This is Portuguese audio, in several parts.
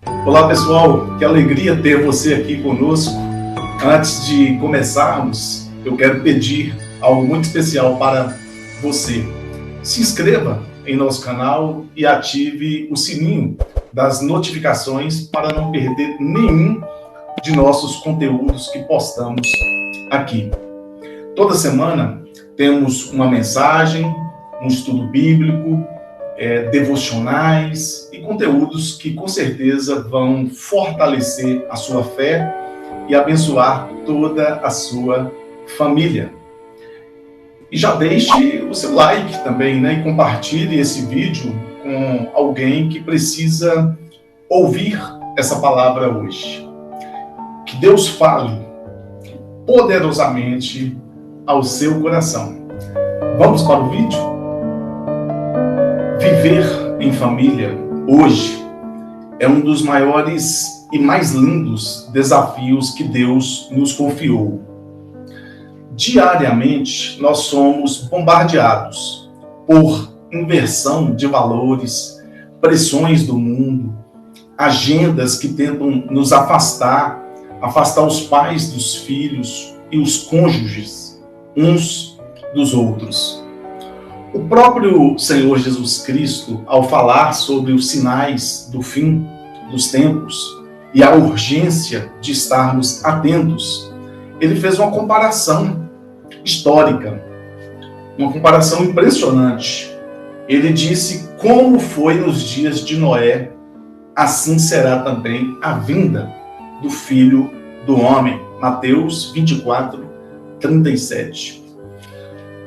Olá pessoal, que alegria ter você aqui conosco. Antes de começarmos, eu quero pedir algo muito especial para você. Se inscreva em nosso canal e ative o sininho das notificações para não perder nenhum de nossos conteúdos que postamos aqui. Toda semana temos uma mensagem, um estudo bíblico, devocionais e conteúdos que com certeza vão fortalecer a sua fé e abençoar toda a sua família. E já deixe o seu like também, né? E compartilhe esse vídeo com alguém que precisa ouvir essa palavra hoje. Que Deus fale poderosamente ao seu coração. Vamos para o vídeo? Viver em família hoje é um dos maiores e mais lindos desafios que Deus nos confiou. Diariamente, nós somos bombardeados por inversão de valores, pressões do mundo, agendas que tentam nos afastar os pais dos filhos e os cônjuges uns dos outros. O próprio Senhor Jesus Cristo, ao falar sobre os sinais do fim dos tempos e a urgência de estarmos atentos, ele fez uma comparação histórica, uma comparação impressionante. Ele disse: como foi nos dias de Noé, assim será também a vinda do Filho do Homem. Mateus 24, 37.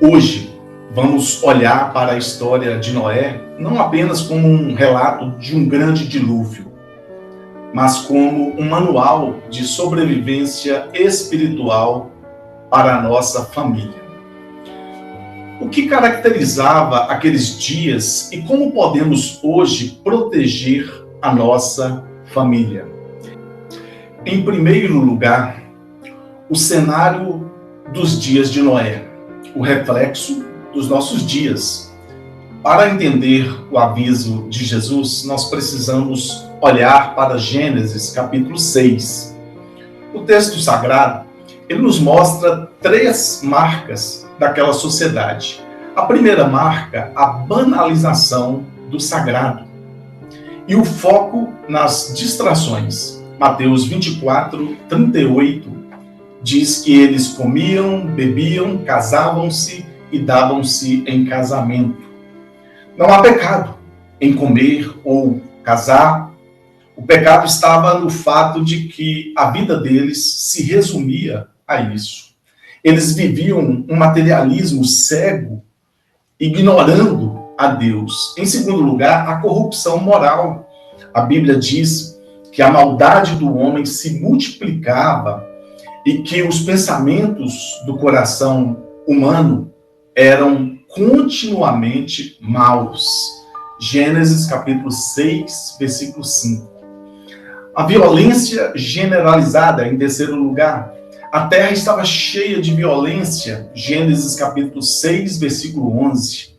Hoje, vamos olhar para a história de Noé não apenas como um relato de um grande dilúvio, mas como um manual de sobrevivência espiritual para a nossa família. O que caracterizava aqueles dias e como podemos hoje proteger a nossa família? Em primeiro lugar, o cenário dos dias de Noé, o reflexo dos nossos dias. Para entender o aviso de Jesus, nós precisamos olhar para Gênesis capítulo 6. O texto sagrado, ele nos mostra 3 marcas daquela sociedade. A primeira marca, a banalização do sagrado e o foco nas distrações. Mateus 24, 38 diz que eles comiam, bebiam, casavam-se e davam-se em casamento. Não há pecado em comer ou casar. O pecado estava no fato de que a vida deles se resumia a isso. Eles viviam um materialismo cego, ignorando a Deus. Em segundo lugar, a corrupção moral. A Bíblia diz que a maldade do homem se multiplicava e que os pensamentos do coração humano eram continuamente maus. Gênesis capítulo 6, versículo 5. A violência generalizada, em terceiro lugar. A terra estava cheia de violência. Gênesis capítulo 6, versículo 11.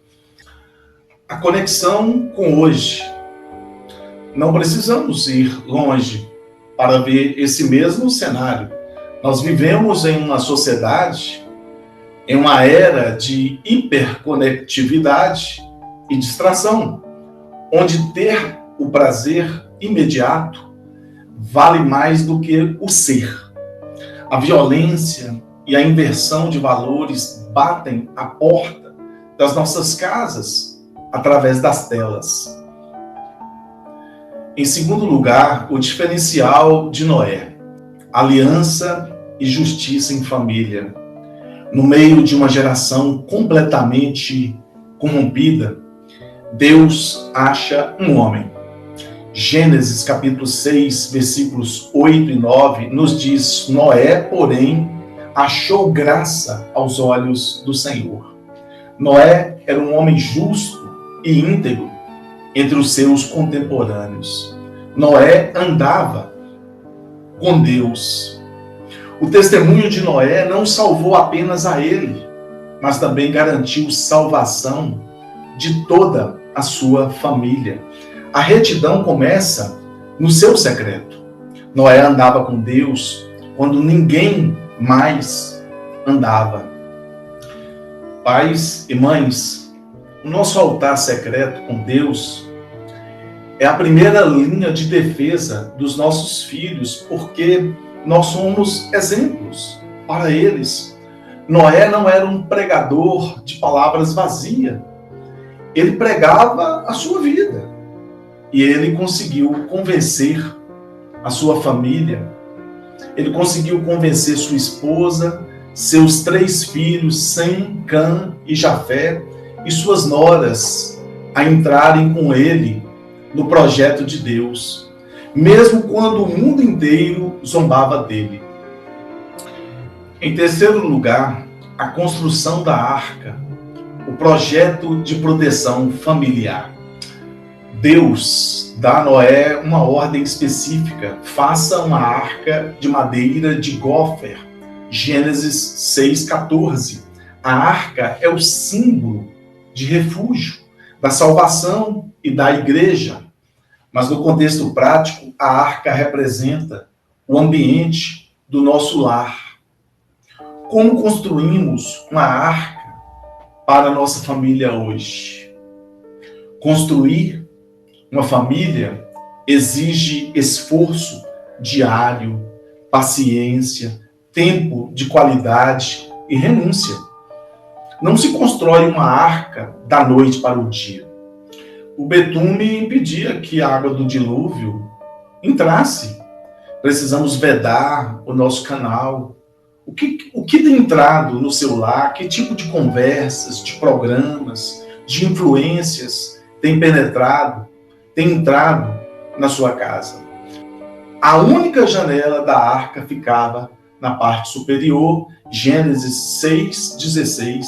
A conexão com hoje. Não precisamos ir longe para ver esse mesmo cenário. Nós vivemos em uma sociedade, em uma era de hiperconectividade e distração, onde ter o prazer imediato vale mais do que o ser. A violência e a inversão de valores batem à porta das nossas casas através das telas. Em segundo lugar, o diferencial de Noé: aliança e justiça em família. No meio de uma geração completamente corrompida, Deus acha um homem. Gênesis capítulo 6, versículos 8 e 9, nos diz: Noé, porém, achou graça aos olhos do Senhor. Noé era um homem justo e íntegro entre os seus contemporâneos. Noé andava com Deus. O testemunho de Noé não salvou apenas a ele, mas também garantiu salvação de toda a sua família. A retidão começa no seu secreto. Noé andava com Deus quando ninguém mais andava. Pais e mães, o nosso altar secreto com Deus é a primeira linha de defesa dos nossos filhos, porque nós somos exemplos para eles. Noé não era um pregador de palavras vazias. Ele pregava a sua vida. E ele conseguiu convencer a sua família. Ele conseguiu convencer sua esposa, seus 3 filhos, Sem, Cã e Jafé, e suas noras a entrarem com ele no projeto de Deus, mesmo quando o mundo inteiro zombava dele. Em terceiro lugar, a construção da arca, o projeto de proteção familiar. Deus dá a Noé uma ordem específica: faça uma arca de madeira de gófer. Gênesis 6,14. A arca é o símbolo de refúgio, da salvação e da igreja. Mas no contexto prático, a arca representa o ambiente do nosso lar. Como construímos uma arca para a nossa família hoje? Construir uma família exige esforço diário, paciência, tempo de qualidade e renúncia. Não se constrói uma arca da noite para o dia. O betume impedia que a água do dilúvio entrasse. Precisamos vedar o nosso canal. O que tem entrado no seu lar? Que tipo de conversas, de programas, de influências tem entrado na sua casa? A única janela da arca ficava na parte superior, Gênesis 6,16.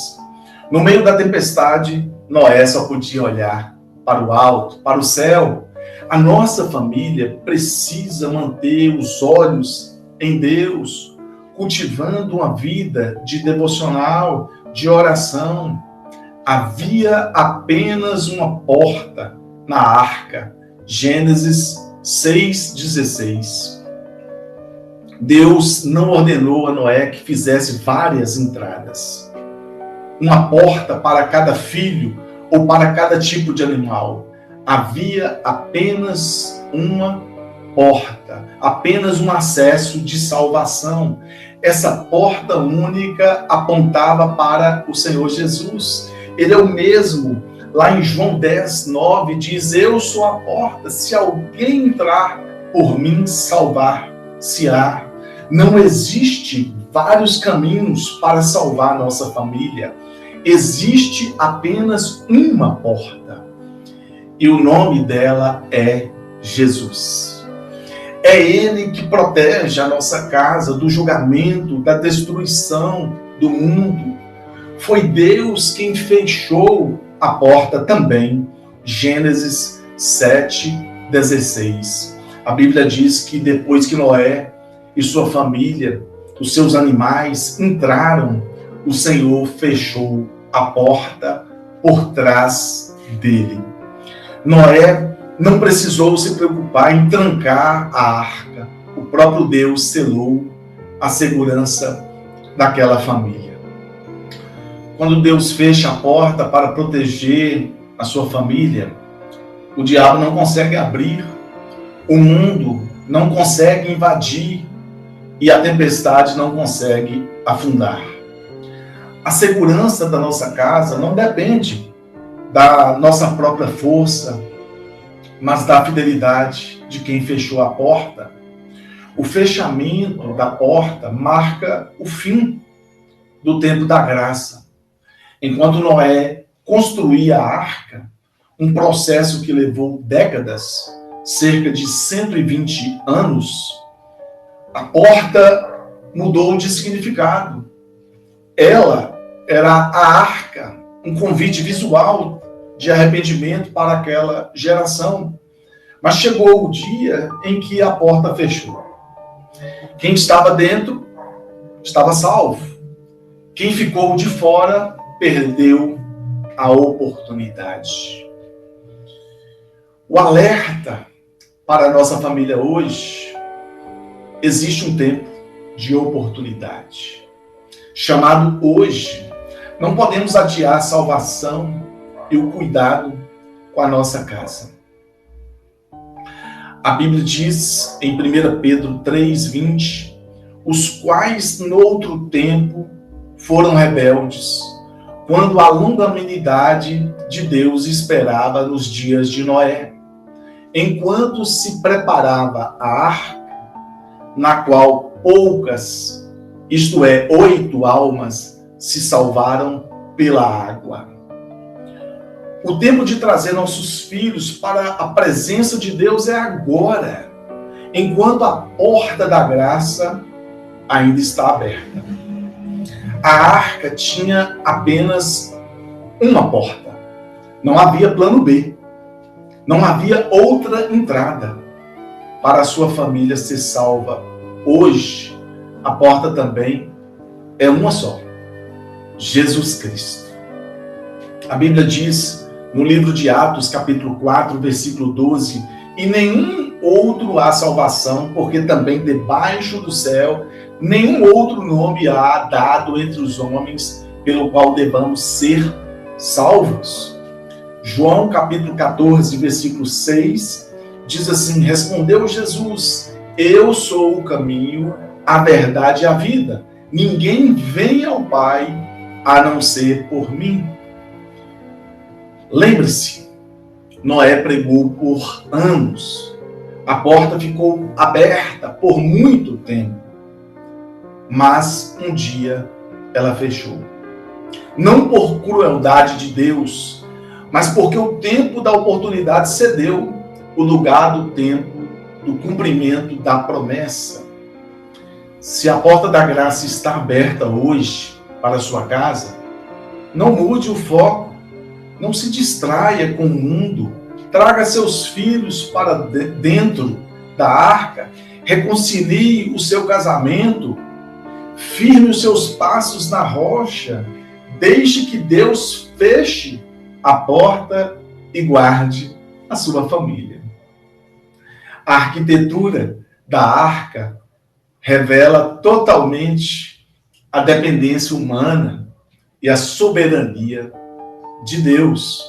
No meio da tempestade, Noé só podia olhar para o alto, para o céu. A nossa família precisa manter os olhos em Deus, cultivando uma vida de devocional, de oração. Havia apenas uma porta na arca. Gênesis 6,16. Deus não ordenou a Noé que fizesse várias entradas. Uma porta para cada filho ou para cada tipo de animal. Havia apenas uma porta, apenas um acesso de salvação. Essa porta única apontava para o Senhor Jesus. Ele é o mesmo. Lá em João 10:9 diz: eu sou a porta, se alguém entrar por mim, salvar-se-á. Não existe vários caminhos para salvar nossa família. Existe apenas uma porta. E o nome dela é Jesus. É Ele que protege a nossa casa do julgamento, da destruição do mundo. Foi Deus quem fechou a porta também. Gênesis 7:16. A Bíblia diz que depois que Noé e sua família, os seus animais entraram, o Senhor fechou a porta por trás dele. Noé não precisou se preocupar em trancar a arca. O próprio Deus selou a segurança daquela família. Quando Deus fecha a porta para proteger a sua família, o diabo não consegue abrir, o mundo não consegue invadir e a tempestade não consegue afundar. A segurança da nossa casa não depende da nossa própria força, mas da fidelidade de quem fechou a porta. O fechamento da porta marca o fim do tempo da graça. Enquanto Noé construía a arca, um processo que levou décadas, cerca de 120 anos, a porta mudou de significado. Ela era a arca, um convite visual de arrependimento para aquela geração. Mas chegou o dia em que a porta fechou. Quem estava dentro estava salvo. Quem ficou de fora perdeu a oportunidade. O alerta para a nossa família hoje, existe um tempo de oportunidade. Chamado hoje, não podemos adiar a salvação e o cuidado com a nossa casa. A Bíblia diz em 1 Pedro 3:20, os quais no outro tempo foram rebeldes, quando a longanimidade de Deus esperava nos dias de Noé, enquanto se preparava a arca, na qual poucas, isto é, 8 almas, se salvaram pela água. O tempo de trazer nossos filhos para a presença de Deus é agora, enquanto a porta da graça ainda está aberta. A arca tinha apenas uma porta. Não havia plano B. Não havia outra entrada para a sua família ser salva. Hoje, a porta também é uma só: Jesus Cristo. A Bíblia diz no livro de Atos, capítulo 4, versículo 12, e nenhum outro há salvação, porque também debaixo do céu nenhum outro nome há dado entre os homens pelo qual devamos ser salvos. João capítulo 14, versículo 6, diz assim: respondeu Jesus, eu sou o caminho, a verdade e a vida. Ninguém vem ao Pai a não ser por mim. Lembre-se, Noé pregou por anos. A porta ficou aberta por muito tempo. Mas um dia ela fechou. Não por crueldade de Deus, mas porque o tempo da oportunidade cedeu o lugar do tempo do cumprimento da promessa. Se a porta da graça está aberta hoje para a sua casa, não mude o foco, não se distraia com o mundo, traga seus filhos para dentro da arca, reconcilie o seu casamento, firme os seus passos na rocha, deixe que Deus feche a porta e guarde a sua família. A arquitetura da arca revela totalmente a dependência humana e a soberania de Deus.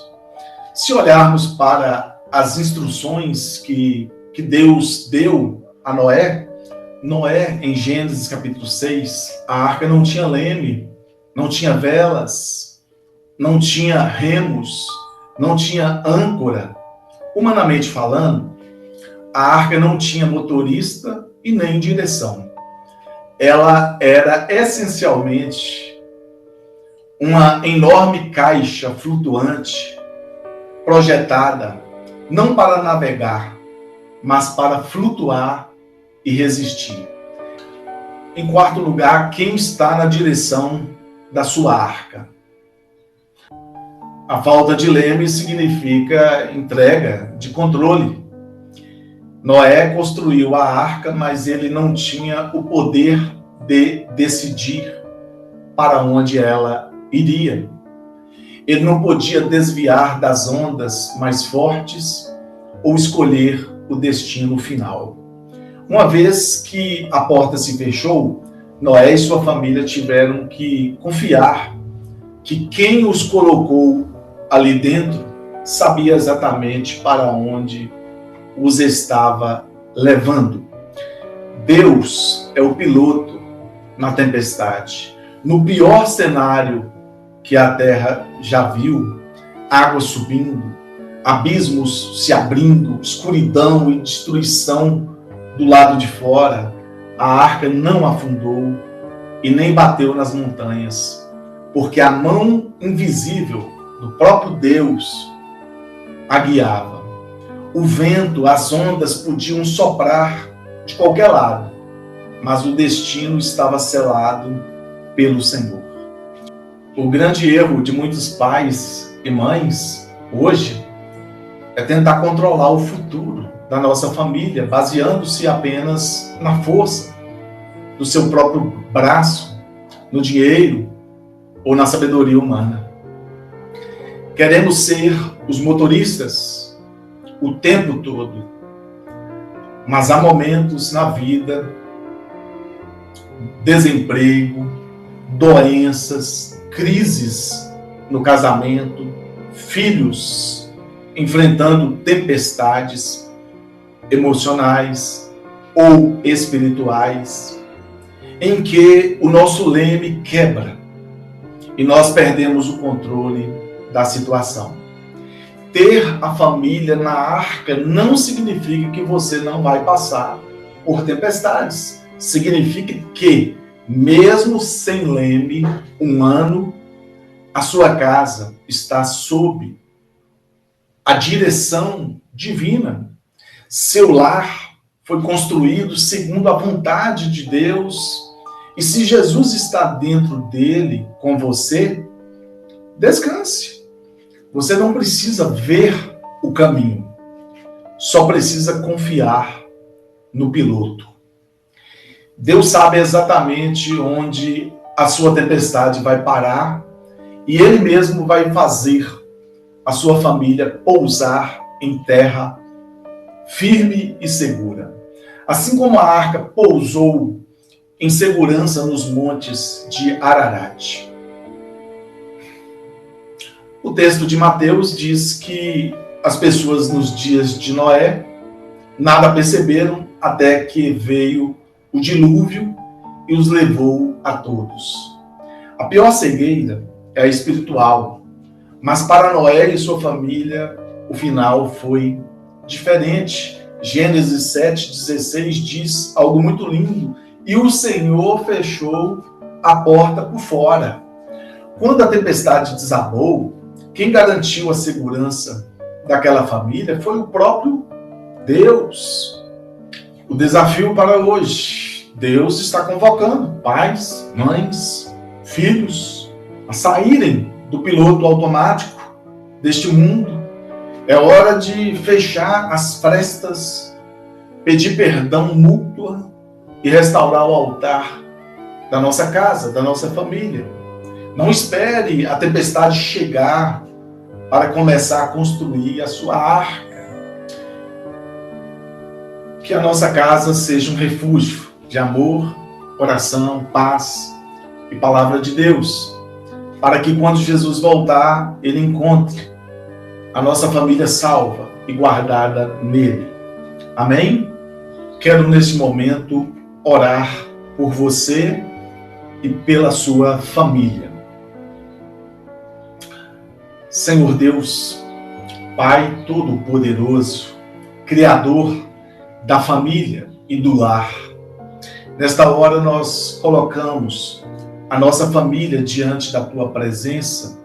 Se olharmos para as instruções que Deus deu a Noé, em Gênesis capítulo 6, a arca não tinha leme, não tinha velas, não tinha remos, não tinha âncora. Humanamente falando, a arca não tinha motorista e nem direção. Ela era essencialmente uma enorme caixa flutuante, projetada não para navegar, mas para flutuar e resistir. Em quarto lugar, quem está na direção da sua arca? A falta de leme significa entrega de controle. Noé construiu a arca, mas ele não tinha o poder de decidir para onde ela iria. Ele não podia desviar das ondas mais fortes ou escolher o destino final. Uma vez que a porta se fechou, Noé e sua família tiveram que confiar que quem os colocou ali dentro sabia exatamente para onde os estava levando. Deus é o piloto na tempestade. No pior cenário que a terra já viu, água subindo, abismos se abrindo, escuridão e destruição do lado de fora, a arca não afundou e nem bateu nas montanhas, porque a mão invisível do próprio Deus a guiava. O vento, as ondas podiam soprar de qualquer lado, mas o destino estava selado pelo Senhor. O grande erro de muitos pais e mães hoje é tentar controlar o futuro da nossa família, baseando-se apenas na força do seu próprio braço, no dinheiro ou na sabedoria humana. Queremos ser os motoristas o tempo todo, Mas há momentos na vida, desemprego, doenças, crises no casamento, filhos enfrentando tempestades emocionais ou espirituais, em que o nosso leme quebra e nós perdemos o controle da situação. Ter a família na arca não significa que você não vai passar por tempestades. Significa que, mesmo sem leme humano, a sua casa está sob a direção divina. Seu lar foi construído segundo a vontade de Deus. E se Jesus está dentro dele, com você, descanse. Você não precisa ver o caminho, só precisa confiar no piloto. Deus sabe exatamente onde a sua tempestade vai parar e Ele mesmo vai fazer a sua família pousar em terra firme e segura. Assim como a arca pousou em segurança nos montes de Ararat. O texto de Mateus diz que as pessoas nos dias de Noé nada perceberam até que veio o dilúvio e os levou a todos. A pior cegueira é a espiritual, mas para Noé e sua família o final foi diferente. Gênesis 7,16 diz algo muito lindo: e o Senhor fechou a porta por fora. Quando a tempestade desabou, quem garantiu a segurança daquela família foi o próprio Deus. O desafio para hoje: Deus está convocando pais, mães, filhos a saírem do piloto automático deste mundo. É hora de fechar as frestas, pedir perdão mútua e restaurar o altar da nossa casa, da nossa família. Não espere a tempestade chegar para começar a construir a sua arca. Que a nossa casa seja um refúgio de amor, oração, paz e palavra de Deus, para que quando Jesus voltar, Ele encontre a nossa família salva e guardada nele. Amém? Quero neste momento orar por você e pela sua família. Senhor Deus, Pai Todo-Poderoso, Criador da família e do lar, nesta hora nós colocamos a nossa família diante da Tua presença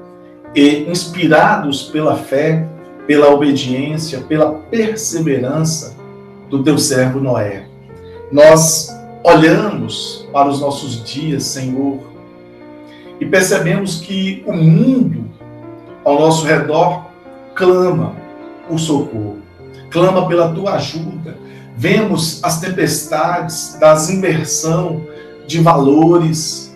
e, inspirados pela fé, pela obediência, pela perseverança do Teu servo Noé, nós olhamos para os nossos dias, Senhor, e percebemos que o mundo ao nosso redor clama por socorro, clama pela Tua ajuda. Vemos as tempestades da inversão de valores,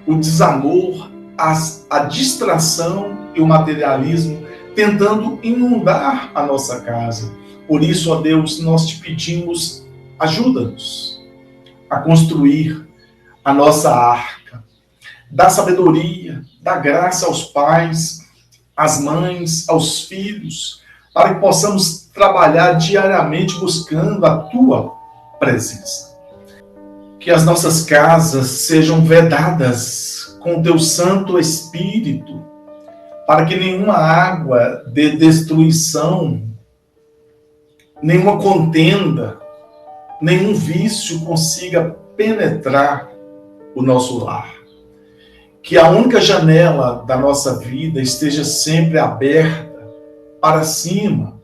o desamor, a distração e o materialismo tentando inundar a nossa casa. Por isso, ó Deus, nós te pedimos, ajuda-nos a construir a nossa arca. Dá sabedoria, dá graça aos pais, às mães, aos filhos, para que possamos trabalhar diariamente buscando a Tua presença. Que as nossas casas sejam vedadas com o Teu Santo Espírito, para que nenhuma água de destruição, nenhuma contenda, nenhum vício consiga penetrar o nosso lar. Que a única janela da nossa vida esteja sempre aberta para cima,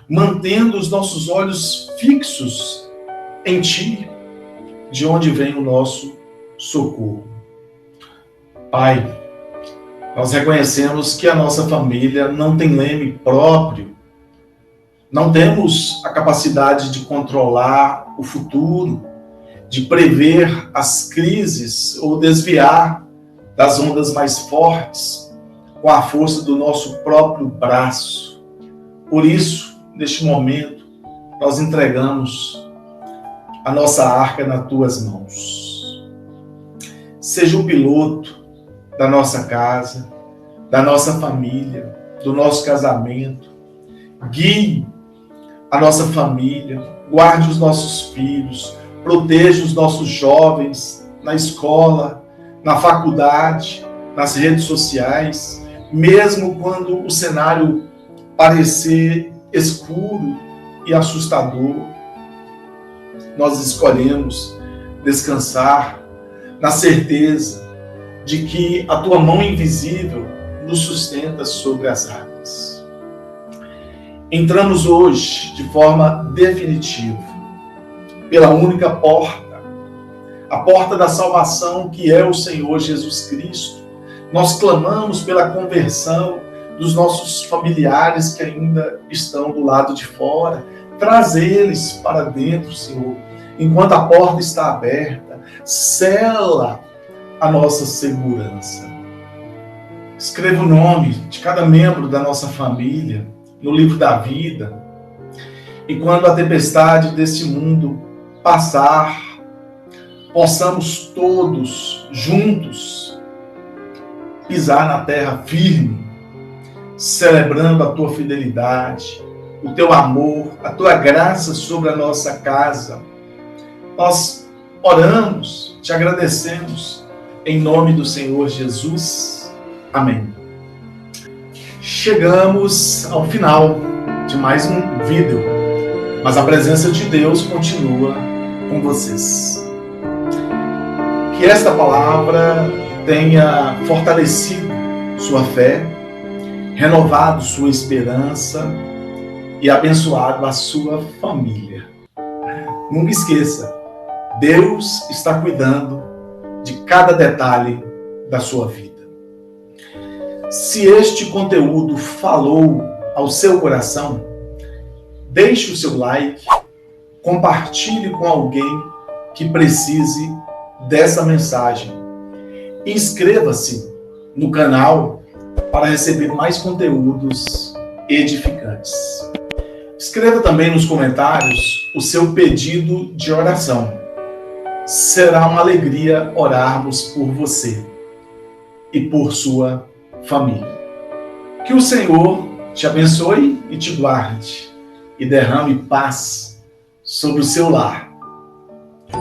mantendo os nossos olhos fixos em Ti, de onde vem o nosso socorro. Pai, nós reconhecemos que a nossa família não tem leme próprio, não temos a capacidade de controlar o futuro, de prever as crises ou desviar das ondas mais fortes com a força do nosso próprio braço. Por isso, neste momento, nós entregamos a nossa arca nas tuas mãos. Seja o piloto da nossa casa, da nossa família, do nosso casamento. Guie a nossa família, guarde os nossos filhos, proteja os nossos jovens na escola, na faculdade, nas redes sociais, mesmo quando o cenário parecer escuro e assustador. Nós escolhemos descansar na certeza de que a tua mão invisível nos sustenta sobre as águas. Entramos hoje de forma definitiva pela única porta, a porta da salvação, que é o Senhor Jesus Cristo. Nós clamamos pela conversão dos nossos familiares que ainda estão do lado de fora. Traz eles para dentro, Senhor, enquanto a porta está aberta. Sela a nossa segurança. Escreva o nome de cada membro da nossa família no livro da vida. E quando a tempestade deste mundo passar, possamos todos juntos pisar na terra firme, celebrando a tua fidelidade, o teu amor, a tua graça sobre a nossa casa. Nós oramos, te agradecemos, em nome do Senhor Jesus. Amém. Chegamos ao final de mais um vídeo, mas a presença de Deus continua com vocês. Que esta palavra tenha fortalecido sua fé, renovado sua esperança e abençoado a sua família. Nunca esqueça, Deus está cuidando de cada detalhe da sua vida. Se este conteúdo falou ao seu coração, deixe o seu like, compartilhe com alguém que precise dessa mensagem. Inscreva-se no canal para receber mais conteúdos edificantes. Escreva também nos comentários o seu pedido de oração. Será uma alegria orarmos por você e por sua família. Que o Senhor te abençoe e te guarde e derrame paz sobre o seu lar.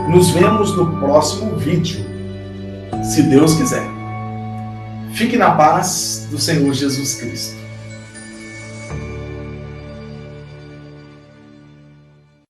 Nos vemos no próximo vídeo, se Deus quiser. Fique na paz do Senhor Jesus Cristo.